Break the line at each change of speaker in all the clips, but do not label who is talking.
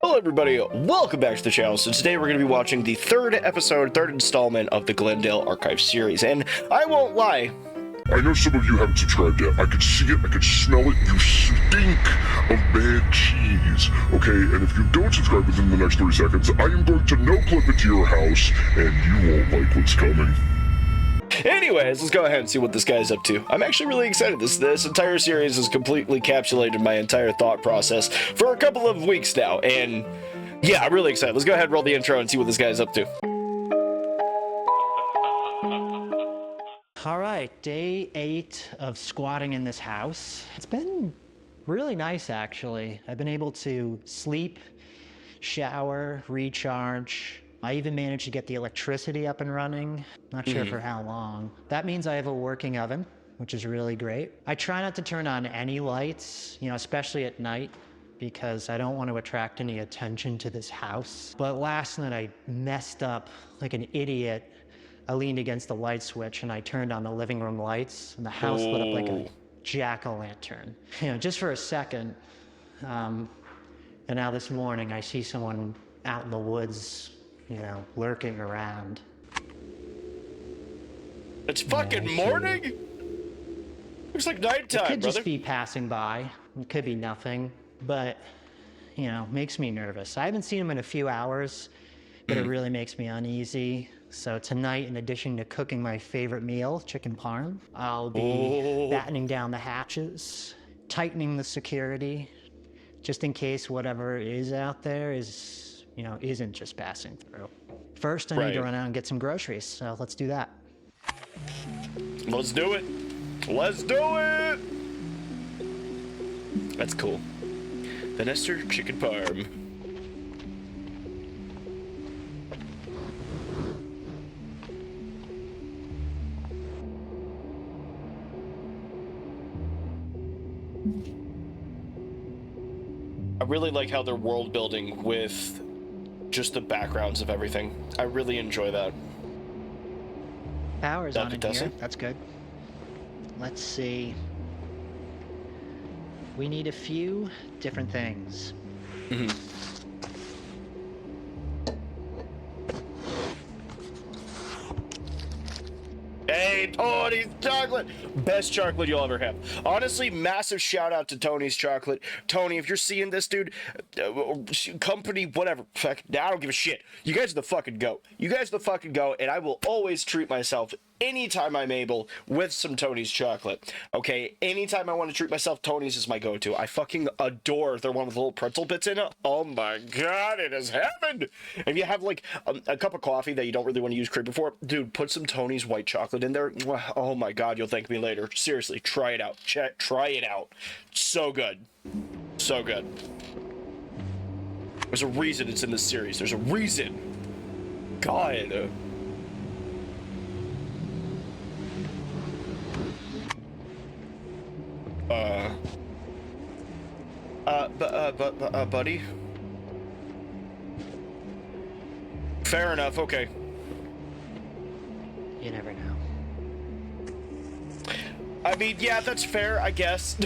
Hello everybody, welcome back to the channel. So today we're going to be watching the third installment of the Glendale Archive series, and I won't lie.
I know some of you haven't subscribed yet. I can see it, I can smell it. You stink of bad cheese. Okay, and if you don't subscribe within the next 3 seconds, I am going to no-clip it to your house, and you won't like what's coming.
Anyways, let's go ahead and see what this guy's up to. I'm actually really excited. This entire series has completely encapsulated my entire thought process for a couple of weeks now, and yeah, I'm really excited. Let's go ahead and roll the intro and see what this guy's up to.
All right, day 8 of squatting in this house. It's been really nice, actually. I've been able to sleep, shower, recharge. I even managed to get the electricity up and running. Not sure for how long. That means I have a working oven, which is really great. I try not to turn on any lights, especially at night, because I don't want to attract any attention to this house. But last night I messed up like an idiot. I leaned against the light switch and I turned on the living room lights, and the house lit up like a jack-o'-lantern. Just for a second. And now this morning I see someone out in the woods, lurking around.
It's fucking morning? Looks like nighttime,
It could
brother.
just be passing by. It could be nothing, but, makes me nervous. I haven't seen him in a few hours, but it really makes me uneasy. So tonight, in addition to cooking my favorite meal, chicken parm, I'll be battening down the hatches, tightening the security, just in case whatever is out there is, isn't just passing through. First, I need to run out and get some groceries, so let's do that.
Let's do it. Let's do it. That's cool. The NESTER chicken parm. I really like how they're world building with just the backgrounds of everything. I really enjoy that.
Power's on in here. That's good. Let's see. We need a few different things.
Hey, Tony's chocolate! Best chocolate you'll ever have. Honestly, massive shout out to Tony's chocolate. Tony, if you're seeing this, dude, company, whatever, I don't give a shit. You guys are the fucking goat. You guys are the fucking goat, and I will always treat myself anytime I'm able with some Tony's chocolate. Okay, anytime I want to treat myself, Tony's is my go-to. I fucking adore their one with little pretzel bits in it. Oh my god, it is heaven! If you have like a cup of coffee that you don't really want to use creamer for, dude, put some Tony's white chocolate in there. Oh my god, you'll thank me later. Seriously, try it out. Try it out. So good. So good. There's a reason it's in this series. There's a reason. God. Buddy? Fair enough, okay.
You never know.
I mean, yeah, that's fair, I guess.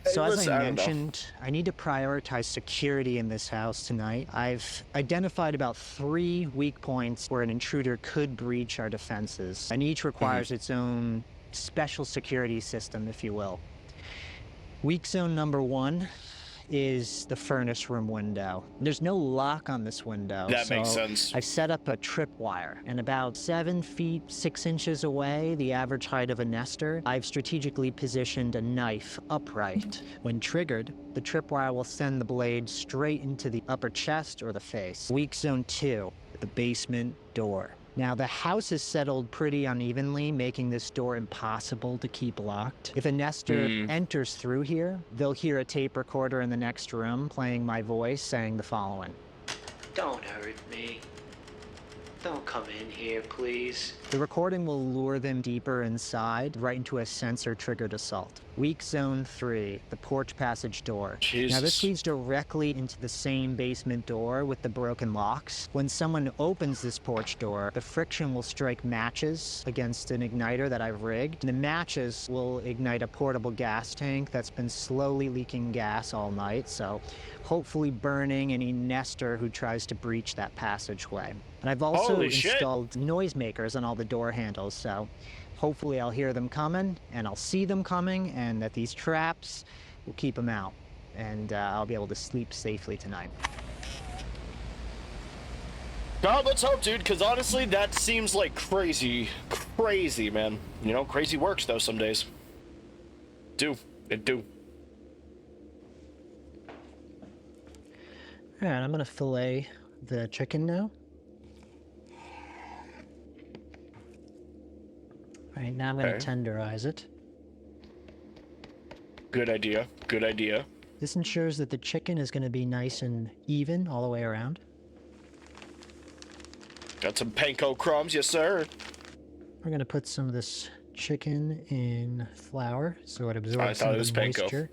So as I mentioned, I need to prioritize security in this house tonight. I've identified about 3 weak points where an intruder could breach our defenses, and each requires its own special security system, if you will. Weak zone number 1 is the furnace room window. There's no lock on this window.
That makes sense.
I've set up a tripwire, and about 7 feet 6 inches away, the average height of a nester, I've strategically positioned a knife upright. When triggered, the tripwire will send the blade straight into the upper chest or the face. Weak zone 2, the basement door. Now, the house is settled pretty unevenly, making this door impossible to keep locked. If a nester enters through here, they'll hear a tape recorder in the next room playing my voice saying the following.
Don't hurt me.
Don't come in here, please. The recording will lure them deeper inside, right into a sensor-triggered assault. Weak Zone 3, the porch passage door. Now this
Jesus.
leads directly into the same basement door with the broken locks. When someone opens this porch door, the friction will strike matches against an igniter that I've rigged. And the matches will ignite a portable gas tank that's been slowly leaking gas all night, so hopefully burning any nester who tries to breach that passageway. And I've also
Holy shit.
installed noisemakers on all the door handles, so hopefully I'll hear them coming, and I'll see them coming, and that these traps will keep them out. And I'll be able to sleep safely tonight.
God, let's hope, dude, because honestly, that seems like crazy, man. You know, crazy works, though, some days. It do.
Alright, I'm gonna fillet the chicken now. Alright, now I'm gonna
Okay.
tenderize it.
Good idea.
This ensures that the chicken is gonna be nice and even all the way around.
Got some panko crumbs, yes, sir.
We're gonna put some of this chicken in flour so it absorbs
thought
some
it was
of the
panko.
moisture.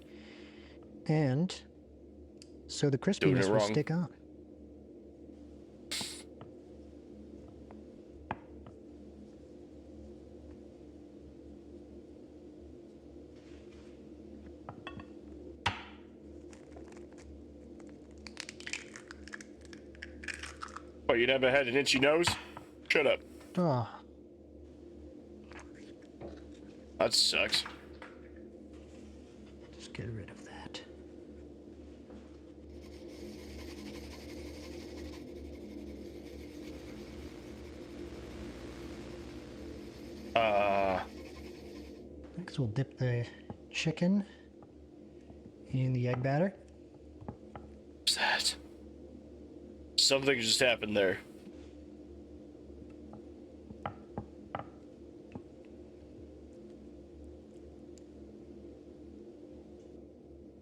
And so the crispiness will
wrong.
stick on.
Oh, you never had an itchy nose? Shut up.
Oh,
That sucks.
just get rid of that. Next, we'll dip the chicken in the egg batter.
What's that? Something just happened there.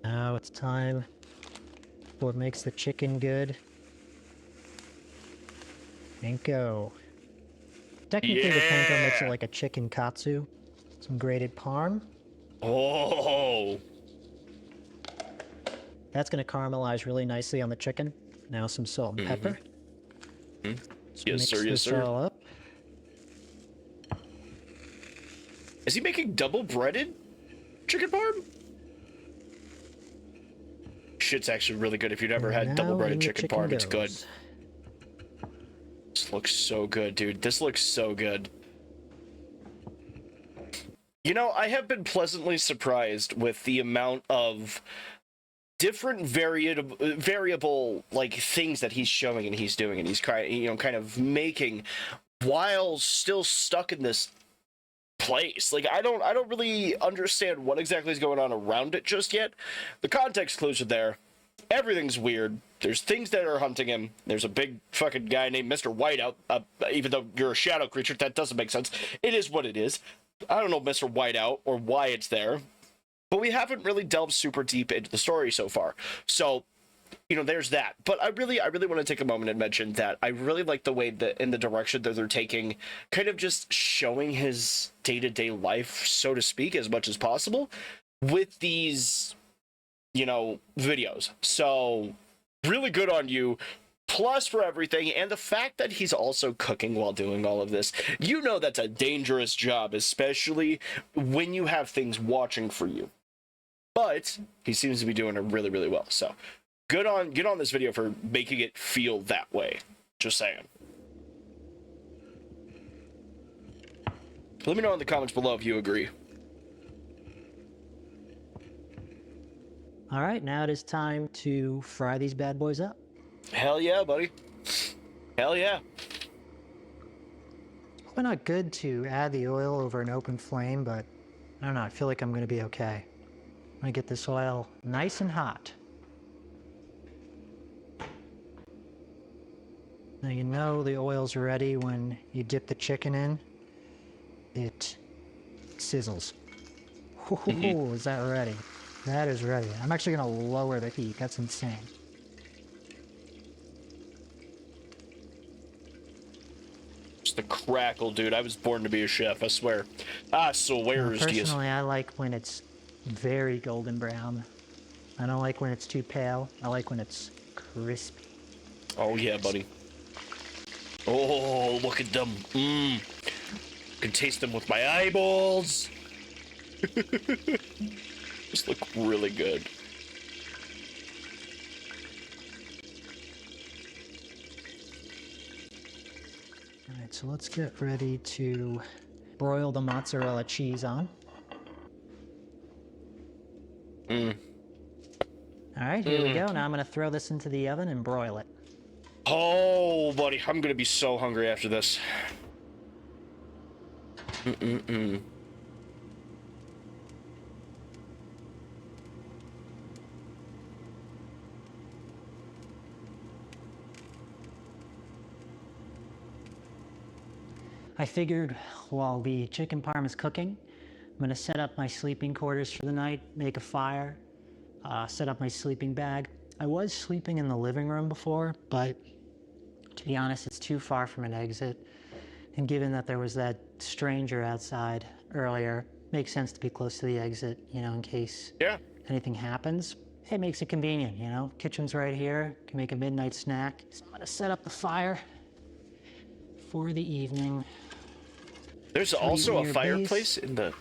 Now it's time for what makes the chicken good. Panko. Technically, the panko makes it
Yeah.
like a chicken katsu. Some grated parm.
Oh,
That's going to caramelize really nicely on the chicken. Now some salt and pepper. So
Yes,
mix
sir, yes,
this
sir.
all up.
is he making double breaded chicken parm? Shit's actually really good. If you've never had
Now
double
in
breaded
the
chicken parm, it's good.
goes.
This looks so good, dude. This looks so good. You know, I have been pleasantly surprised with the amount of different variable like things that he's showing and he's doing and he's kind of making while still stuck in this place. Like I don't really understand what exactly is going on around it just yet. The context clues are there. Everything's weird. There's things that are hunting him. There's a big fucking guy named Mr. Whiteout. Even though you're a shadow creature, that doesn't make sense. It is what it is. I don't know Mr. Whiteout or why it's there, but we haven't really delved super deep into the story so far. So, you know, there's that. But I really want to take a moment and mention that I really like the way that in the direction that they're taking, kind of just showing his day-to-day life, so to speak, as much as possible with these, you know, videos. So really good on you. Plus for everything, and the fact that he's also cooking while doing all of this. You know that's a dangerous job, especially when you have things watching for you. But he seems to be doing it really, really well. So good on this video for making it feel that way. Just saying. Let me know in the comments below if you agree.
All right, now it is time to fry these bad boys up.
Hell yeah, buddy. Hell yeah.
Probably not good to add the oil over an open flame, but I don't know, I feel like I'm gonna be okay. I'm gonna get this oil nice and hot. Now you know the oil's ready when you dip the chicken in. It sizzles. Ooh, is that ready? That is ready. I'm actually gonna lower the heat, that's insane.
the crackle, dude. I was born to be a chef, I swear. I swear,
Personally, I like when it's very golden brown. I don't like when it's too pale. I like when it's crispy.
Oh, yeah, buddy. Oh, look at them. Mmm. Can taste them with my eyeballs. Just look really good.
Alright, so let's get ready to broil the mozzarella cheese on. Alright, here we go. Now I'm going to throw this into the oven and broil it.
Oh, buddy, I'm gonna be so hungry after this.
I figured while the chicken parm is cooking, I'm going to set up my sleeping quarters for the night, make a fire, set up my sleeping bag. I was sleeping in the living room before, but to be honest, it's too far from an exit. And given that there was that stranger outside earlier, makes sense to be close to the exit, you know, in case anything happens. It makes it convenient, you know? Kitchen's right here, can make a midnight snack. So I'm gonna set up the fire for the evening.
There's also a fireplace in the...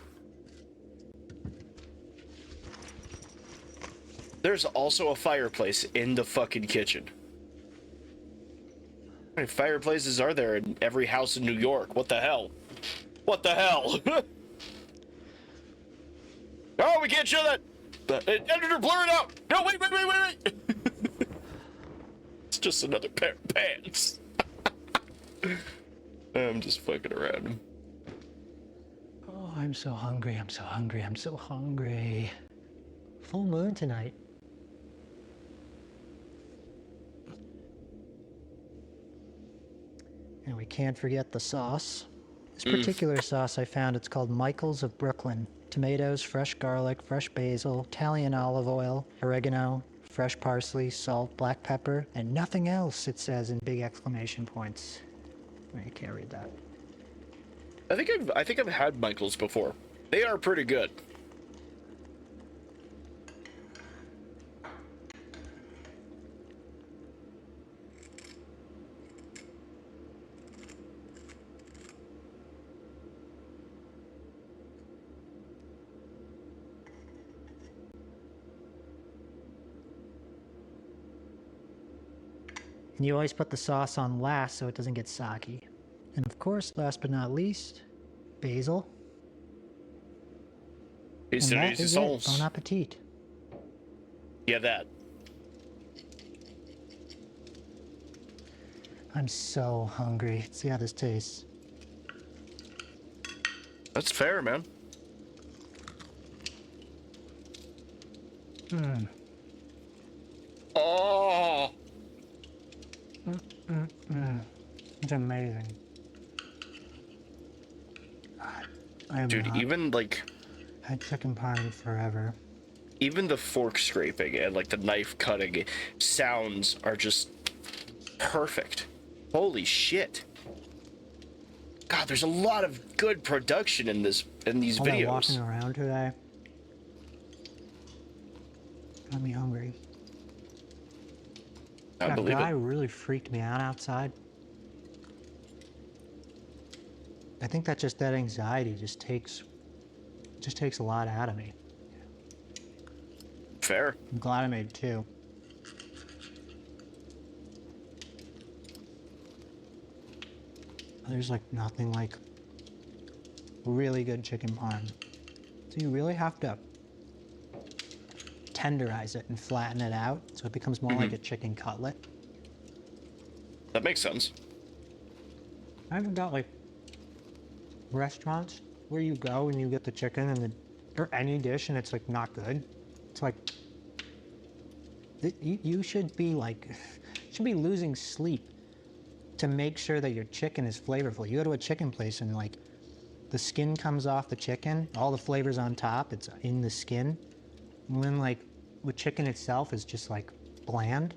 There's also a fireplace in the fucking kitchen. How many fireplaces are there in every house in New York? What the hell? What the hell? Oh, we can't show that! Editor, blur it out! No, wait! It's just another pair of pants. I'm just fucking around.
Oh, I'm so hungry, I'm so hungry, I'm so hungry. Full moon tonight. And we can't forget the sauce. This particular sauce I found, it's called Michael's of Brooklyn. Tomatoes, fresh garlic, fresh basil, Italian olive oil, oregano, fresh parsley, salt, black pepper, and nothing else, it says in big exclamation points. You can't read that.
I think I've had Michael's before. They are pretty good.
And you always put the sauce on last so it doesn't get soggy. And of course, last but not least, basil. And that is it. Bon appetit.
Yeah, that.
I'm so hungry. Let's see how this tastes.
That's fair, man. Oh!
It's amazing. I have
Dude, even like...
had chicken parm forever.
Even the fork scraping and like the knife cutting sounds are just perfect. Holy shit. God, there's a lot of good production in these videos.
Walking around today got me hungry.
I believe
that guy
it.
really freaked me out outside. I think that anxiety just takes a lot out of me.
Fair.
I'm glad I made two. There's like nothing like really good chicken parm. So you really have to tenderize it and flatten it out so it becomes more like a chicken cutlet.
That makes sense.
I haven't got like restaurants where you go and you get the chicken and or any dish and it's like not good. It's like you should be like losing sleep to make sure that your chicken is flavorful. You go to a chicken place and like the skin comes off the chicken, all the flavors on top, it's in the skin. And then like the chicken itself is just like bland.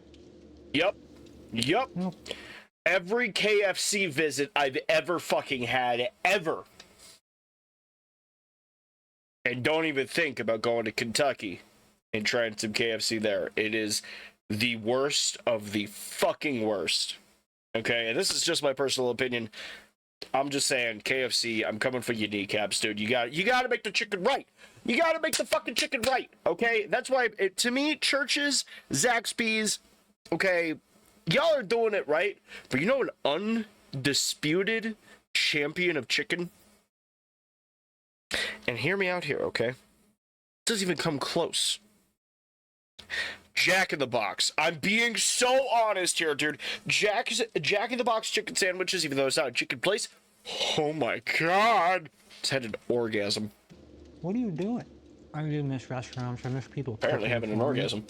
Yep.
Mm.
every KFC visit I've ever fucking had, ever. And don't even think about going to Kentucky and trying some KFC there. It is the worst of the fucking worst. Okay, and this is just my personal opinion. I'm just saying, KFC, I'm coming for your kneecaps, dude. You got to make the chicken right. You got to make the fucking chicken right, okay? That's why, to me, Church's, Zaxby's, okay, y'all are doing it right. But you know an undisputed champion of chicken? And hear me out here, okay? It doesn't even come close. Jack in the Box. I'm being so honest here, dude. Jack in the Box chicken sandwiches, even though it's not a chicken place. Oh my god. It's had an orgasm.
What are you doing? I do miss restaurants. I miss people.
Apparently having an orgasm.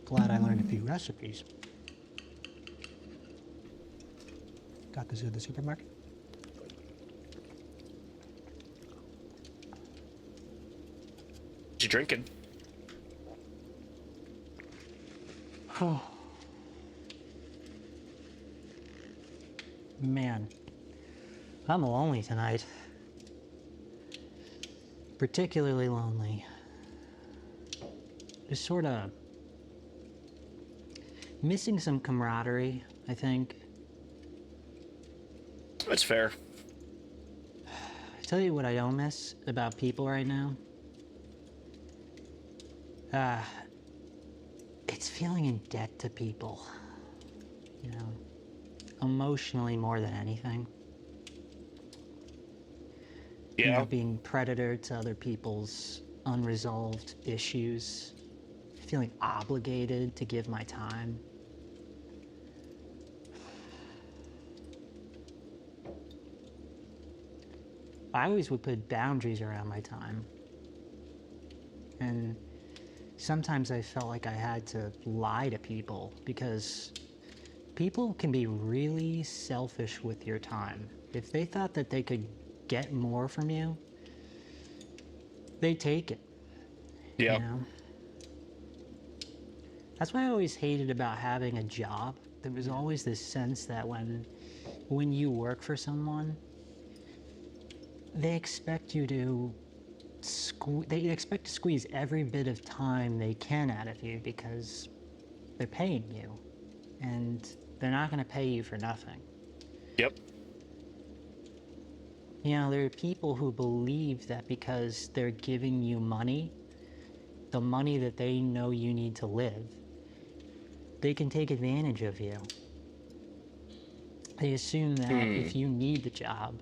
Glad I learned a few recipes. Got this at the supermarket.
What you drinking?
Oh. Man, I'm lonely tonight. Particularly lonely. Just sort of missing some camaraderie, I think.
That's fair.
I tell you what I don't miss about people right now. It's feeling in debt to people. You know, emotionally more than anything.
Yeah.
You know, being predator to other people's unresolved issues. Feeling obligated to give my time. I always would put boundaries around my time. And sometimes I felt like I had to lie to people because people can be really selfish with your time. If they thought that they could get more from you, they take it.
Yeah.
You know? That's what I always hated about having a job. There was always this sense that when you work for someone, they expect you to squeeze every bit of time they can out of you because they're paying you, and they're not going to pay you for nothing.
Yep.
You know, there are people who believe that because they're giving you money, the money that they know you need to live, they can take advantage of you. They assume that if you need the job,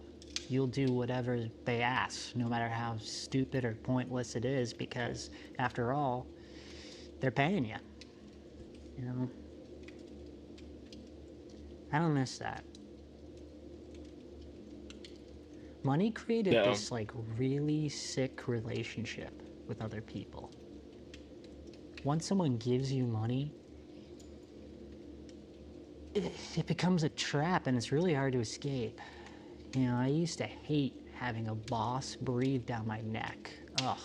you'll do whatever they ask, no matter how stupid or pointless it is, because after all, they're paying you. You know? I don't miss that. Money created this like really sick relationship with other people. Once someone gives you money, it becomes a trap and it's really hard to escape. You know, I used to hate having a boss breathe down my neck. Ugh.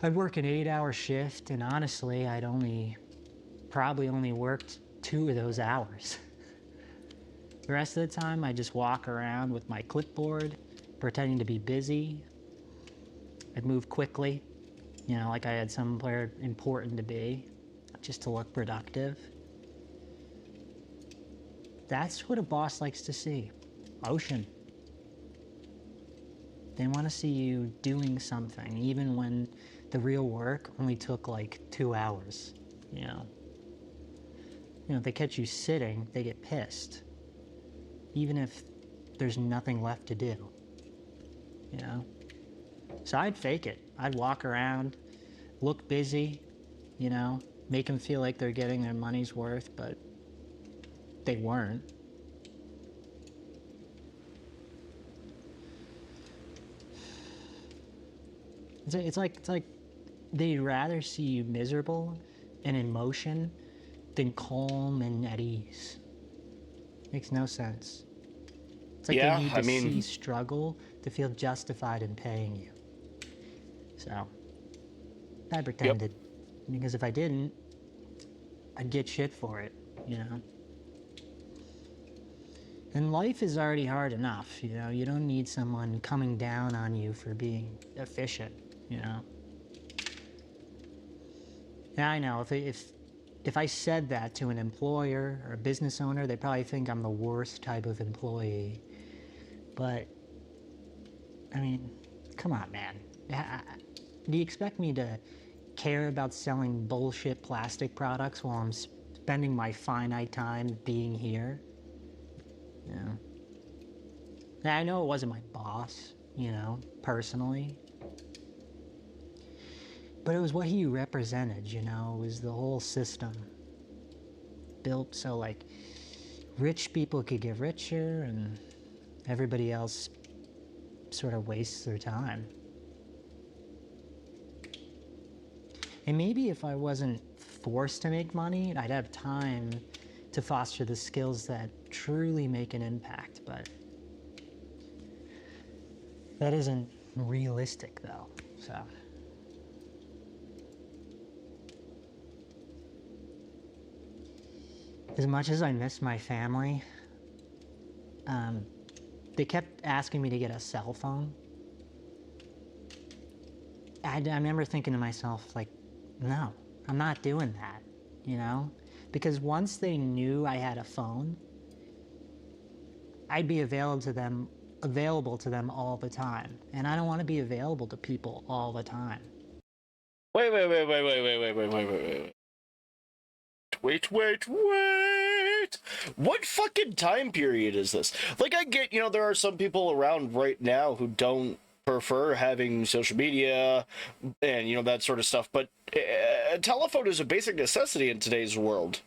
I'd work an 8-hour shift, and honestly, I'd probably only worked 2 of those hours. The rest of the time, I just walk around with my clipboard, pretending to be busy. I'd move quickly, you know, like I had somewhere important to be, just to look productive. That's what a boss likes to see. Motion. They want to see you doing something, even when the real work only took like 2 hours, you know. You know, if they catch you sitting, they get pissed. Even if there's nothing left to do, you know. So I'd fake it. I'd walk around, look busy, you know, make them feel like they're getting their money's worth, but they weren't. It's like they'd rather see you miserable and in motion than calm and at ease. Makes no sense. It's like they need to see struggle to feel justified in paying you. So I pretended Because if I didn't, I'd get shit for it, you know? And life is already hard enough, you know? You don't need someone coming down on you for being efficient, you know? Yeah, I know, if I said that to an employer or a business owner, they'd probably think I'm the worst type of employee. But, I mean, come on, man. Do you expect me to care about selling bullshit plastic products while I'm spending my finite time being here? Yeah. Now, I know it wasn't my boss, you know, personally. But it was what he represented, you know? It was the whole system. Built so, like, rich people could get richer and everybody else sort of wastes their time. And maybe if I wasn't forced to make money, I'd have time to foster the skills that truly make an impact, but that isn't realistic though, so. As much as I miss my family, they kept asking me to get a cell phone. I remember thinking to myself, like, no, I'm not doing that, you know? Because once they knew I had a phone, I'd be available to them all the time. And I don't want to be available to people all the time.
Wait. What fucking time period is this? Like, I get, you know, there are some people around right now who don't prefer having social media and, you know, that sort of stuff, but a telephone is a basic necessity in today's world.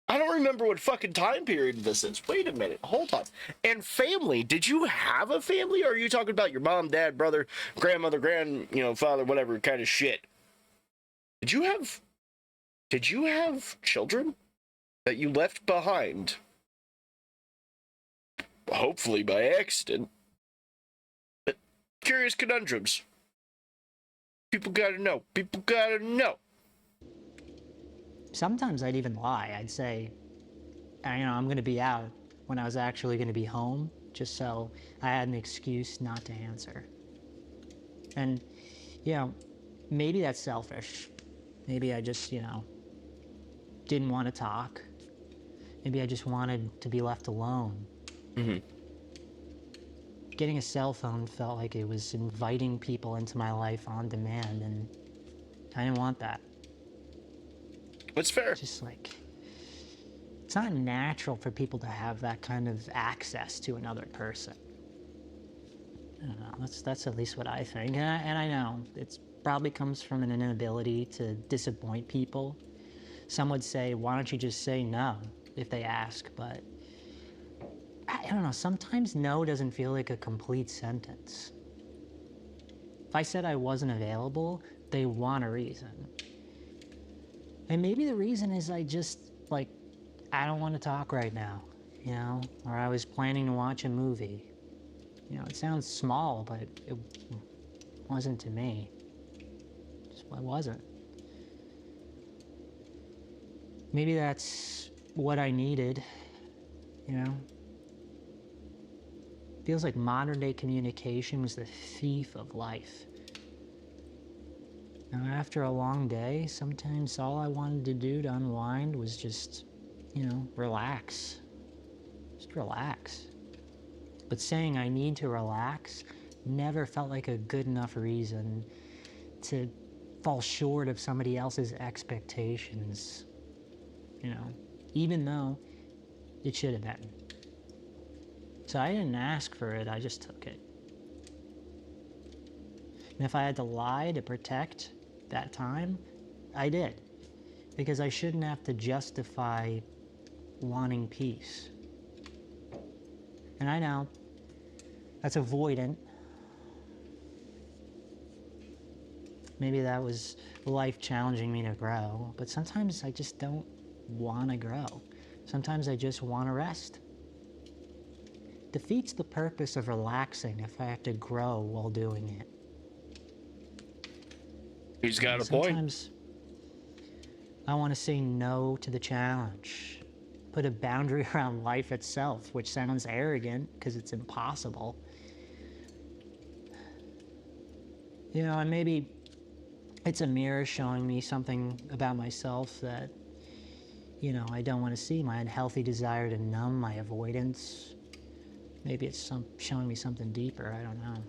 I don't remember what fucking time period this is. Wait a minute. Hold on. And family. Did you have a family? Or are you talking about your mom, dad, brother, grandmother, father, whatever kind of shit? Did you have children that you left behind? Hopefully by accident. But curious conundrums. People gotta know. People gotta know.
Sometimes I'd even lie. I'd say, you know, I'm going to be out when I was actually going to be home, just so I had an excuse not to answer. And, you know, maybe that's selfish. Maybe I just, you know, didn't want to talk. Maybe I just wanted to be left alone.
Mm-hmm.
Getting a cell phone felt like it was inviting people into my life on demand, and I didn't want that.
That's fair.
Just like, it's not natural for people to have that kind of access to another person. I don't know, that's at least what I think. And I know it probably comes from an inability to disappoint people. Some would say, why don't you just say no if they ask? But I don't know, sometimes no doesn't feel like a complete sentence. If I said I wasn't available, they want a reason. And maybe the reason is I just, like, I don't want to talk right now, you know? Or I was planning to watch a movie. You know, it sounds small, but it wasn't to me. Just, it wasn't. Maybe that's what I needed, you know? Feels like modern day communication was the thief of life. Now, after a long day, sometimes all I wanted to do to unwind was just, you know, relax. Just relax. But saying I need to relax never felt like a good enough reason to fall short of somebody else's expectations, you know, even though it should have been. So I didn't ask for it, I just took it. And if I had to lie to protect that time, I did. Because I shouldn't have to justify wanting peace. And I know, that's avoidant. Maybe that was life challenging me to grow, but sometimes I just don't want to grow. Sometimes I just want to rest. Defeats the purpose of relaxing if I have to grow while doing it.
He's got a point.
Sometimes I want to say no to the challenge. Put a boundary around life itself, which sounds arrogant because it's impossible. You know, and maybe it's a mirror showing me something about myself that, you know, I don't want to see. My unhealthy desire to numb, my avoidance. Maybe it's showing me something deeper, I don't know.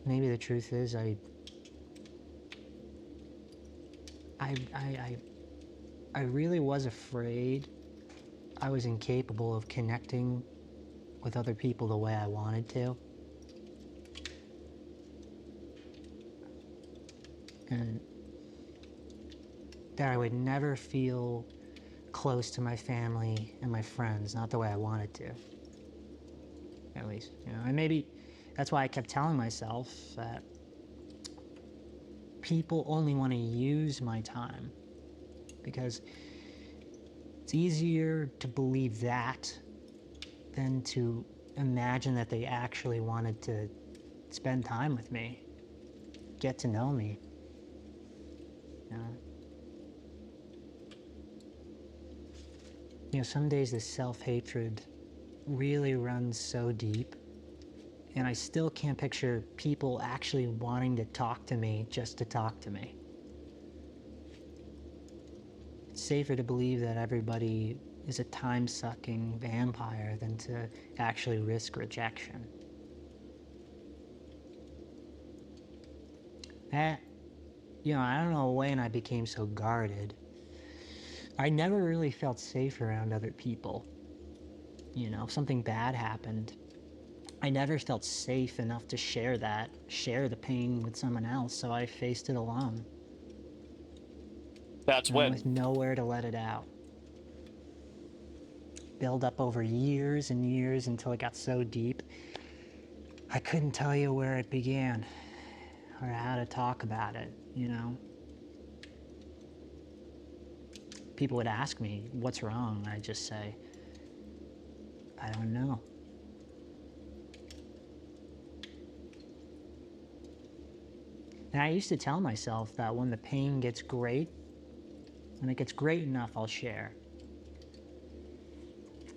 Maybe the truth is I really was afraid I was incapable of connecting with other people the way I wanted to. And that I would never feel close to my family and my friends, not the way I wanted to. At least, you know, and maybe that's why I kept telling myself that people only want to use my time, because it's easier to believe that than to imagine that they actually wanted to spend time with me, get to know me. You know, some days this self-hatred really runs so deep, and I still can't picture people actually wanting to talk to me just to talk to me. It's safer to believe that everybody is a time-sucking vampire than to actually risk rejection. You know, I don't know when I became so guarded. I never really felt safe around other people. You know, if something bad happened, I never felt safe enough to share the pain with someone else, so I faced it alone.
That's
You know,
when.
with nowhere to let it out. Build up over years and years until it got so deep, I couldn't tell you where it began, or how to talk about it, you know? People would ask me, what's wrong? I'd just say, I don't know. And I used to tell myself that when the pain gets great, when it gets great enough, I'll share.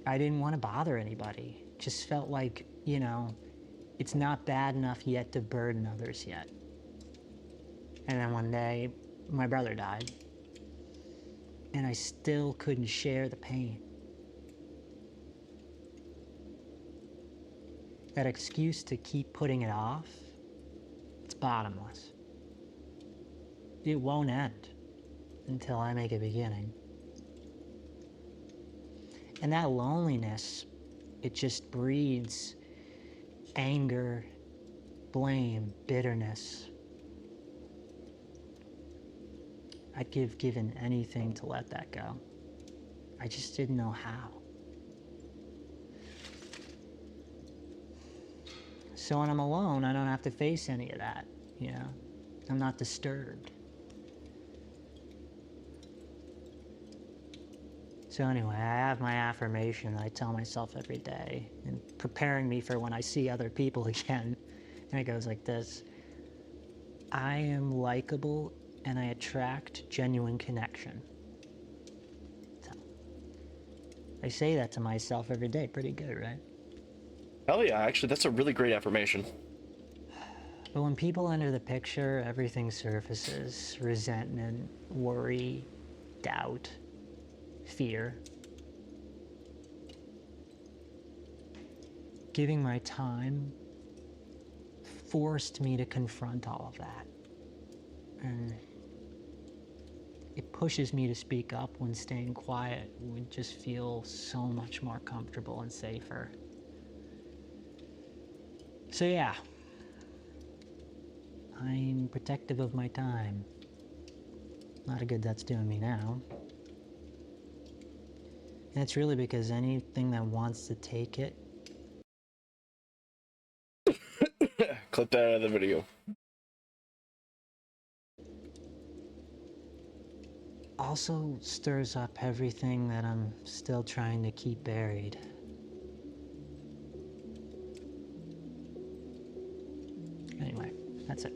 I didn't want to bother anybody. It just felt like, you know, it's not bad enough yet to burden others yet. And then one day, my brother died, and I still couldn't share the pain. That excuse to keep putting it off, it's bottomless. It won't end until I make a beginning. And that loneliness, it just breeds anger, blame, bitterness. I'd given anything to let that go. I just didn't know how. So when I'm alone, I don't have to face any of that, you know? I'm not disturbed. So anyway, I have my affirmation that I tell myself every day, and preparing me for when I see other people again. And it goes like this: I am likable and I attract genuine connection. So, I say that to myself every day. Pretty good, right?
Hell yeah, actually, that's a really great affirmation.
But when people enter the picture, everything surfaces: resentment, worry, doubt, fear. Giving my time forced me to confront all of that. And it pushes me to speak up when staying quiet would just feel so much more comfortable and safer. So yeah, I'm protective of my time. Not a good that's doing me now. And it's really because anything that wants to take it
Clip that out of the video.
also stirs up everything that I'm still trying to keep buried. That's it.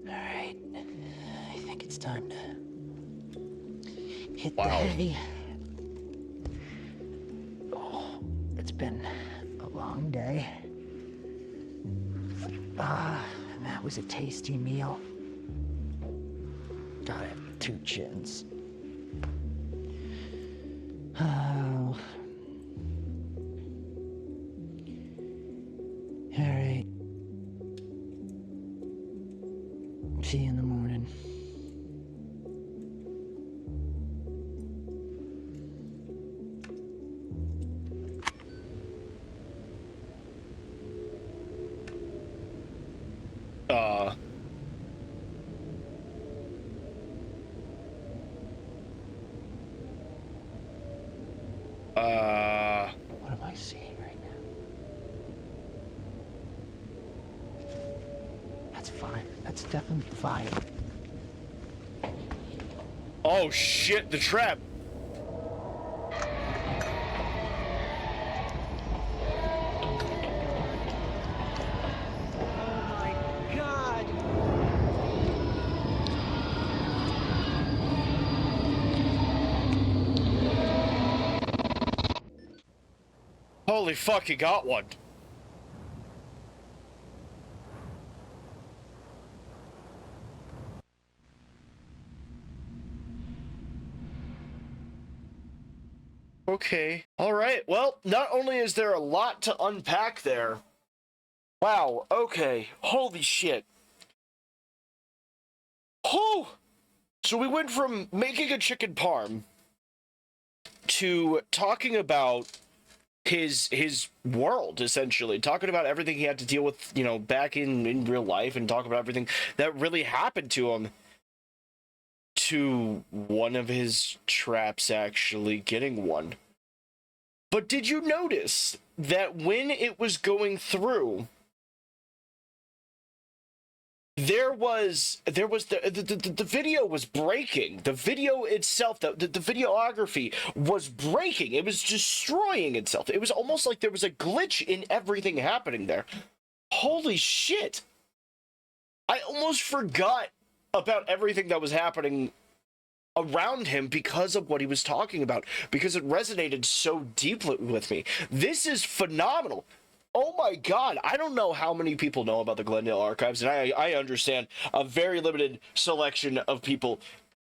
All right. I think it's time to hit the hay. Oh, it's been a long day. That was a tasty meal. Gotta have 2 chins. Oh. All right. See you in the morning. What am I seeing right now? That's fire. That's definitely fire.
Oh shit, the trap. Holy fuck, you got one. Okay. All right. Well, not only is there a lot to unpack there. Wow. Okay. Holy shit. Oh. So we went from making a chicken parm to talking about his world, essentially, talking about everything he had to deal with, you know, back in real life, and talk about everything that really happened to him, to one of his traps actually getting one. But did you notice that when it was going through, there was the video was breaking. The video itself, the videography was breaking. It was destroying itself. It was almost like there was a glitch in everything happening there. Holy shit. I almost forgot about everything that was happening around him because of what he was talking about, because it resonated so deeply with me. This is phenomenal. Oh my god, I don't know how many people know about the Glendale Archives, and I understand a very limited selection of people,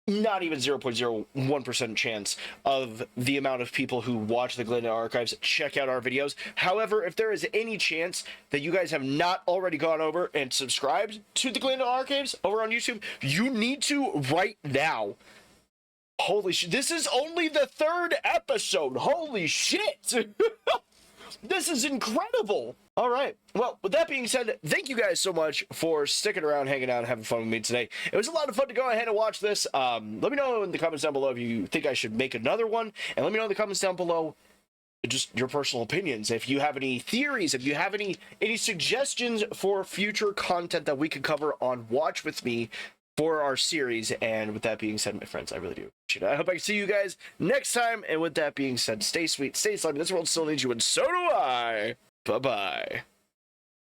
not even 0.01% chance of the amount of people who watch the Glendale Archives check out our videos. However, if there is any chance that you guys have not already gone over and subscribed to the Glendale Archives over on YouTube, you need to right now. Holy shit, this is only the 3rd episode. Holy shit. This is incredible. All right. Well, with that being said, thank you guys so much for sticking around, hanging out, and having fun with me today. It was a lot of fun to go ahead and watch this. Let me know in the comments down below if you think I should make another one. And let me know in the comments down below just your personal opinions. If you have any theories, if you have any suggestions for future content that we could cover on Watch With Me for our series. And with that being said, my friends, I really do appreciate it. I hope I can see you guys next time. And with that being said, stay sweet, stay slimy. This world still needs you, and so do I. Bye-bye.